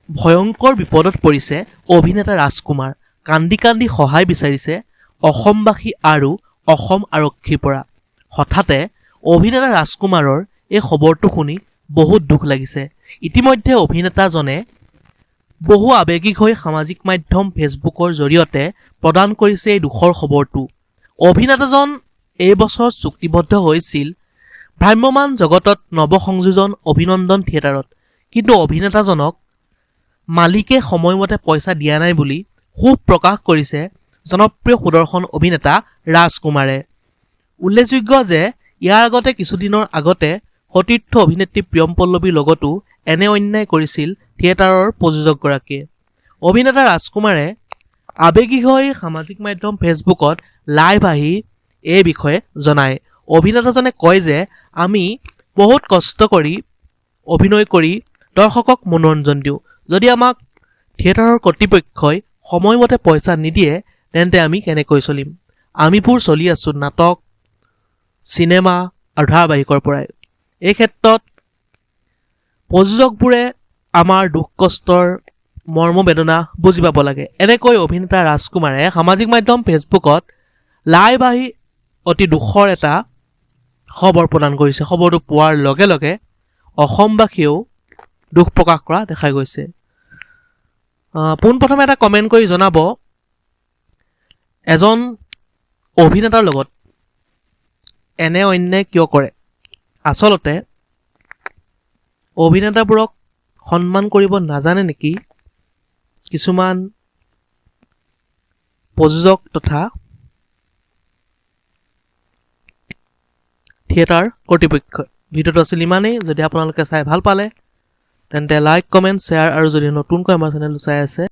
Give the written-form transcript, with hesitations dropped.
ভয়ংকৰ বিপদত পৰিছে অভিনেতা ৰাজকুমাৰ। কান্দি কান্দি সহায় বিচাৰিছে অসমবাসী আৰু অসম আৰক্ষীৰ পৰা। হঠাতে অভিনেতা ৰাজকুমাৰৰ এই খবৰটো শুনি বহুত দুখ লাগিছে। ইতিমধ্যে অভিনেতাজনে বহু আৱেগিক হৈ সামাজিক মাধ্যম ফেচবুকৰ জৰিয়তে প্ৰদান কৰিছে এই দুখৰ খবৰটো। অভিনেতাজন এই বছৰ চুক্তিবদ্ধ হৈছিল ভ্ৰাম্যমাণ জগতত নৱসংযোজন অভিনন্দন থিয়েটাৰত, কিন্তু অভিনেতাজনক মালিকে সময়মতে পইচা দিয়া নাই বুলি ক্ষোভ প্ৰকাশ কৰিছে জনপ্ৰিয় সুদৰ্শন অভিনেতা ৰাজকুমাৰে। উল্লেখযোগ্য যে ইয়াৰ আগতে কিছুদিনৰ আগতে সতীৰ্থ অভিনেত্ৰী প্ৰিয়ম পল্লৱীৰ লগতো এনে অন্যায় কৰিছিল থিয়েটাৰৰ প্ৰযোজকগৰাকীয়ে। অভিনেতা ৰাজকুমাৰে আৱেগিক হৈ সামাজিক মাধ্যম ফেচবুকত লাইভ আহি এই বিষয়ে জনায়। অভিনেতাজনে কয় যে আমি বহুত কষ্ট কৰি অভিনয় কৰি দৰ্শকক মনোৰঞ্জন দিওঁ। যদি আমাক থিয়েটাৰৰ কৰ্তৃপক্ষই সময়মতে পইচা নিদিয়ে তেন্তে আমি কেনেকৈ চলিম? আমিবোৰ চলি আছোঁ নাটক, চিনেমা আৰু ধাৰাবাহিকৰ পৰাই। এই ক্ষেত্ৰত প্ৰযোজকবোৰে আমাৰ দুখ কষ্টৰ মৰ্মবেদনা বুজি পাব লাগে। এনেকৈ অভিনেতা ৰাজকুমাৰে সামাজিক মাধ্যম ফেচবুকত লাইভ আহি অতি দুখৰ এটা খবৰ প্ৰদান কৰিছে। খবৰটো পোৱাৰ লগে লগে অসমবাসীয়েও দুখ প্ৰকাশ কৰা দেখা গৈছে। পোনপ্ৰথমে এটা কমেণ্ট কৰি জনাব, এজন অভিনেতাৰ লগত এনে অন্যায় কিয় কৰে? আচলতে অভিনেতাবোৰক সন্মান কৰিব নাজানে নেকি কিছুমান প্ৰযোজক তথা থিয়েটাৰ কৰ্তৃপক্ষই। ভিডিঅ'টো আছিল ইমানেই। যদি আপোনালোকে চাই ভাল পালে তেন্তে লাইক, কমেণ্ট, শ্বেয়াৰ আৰু যদি নতুনকৈ আমাৰ চেনেলটো চাই আছে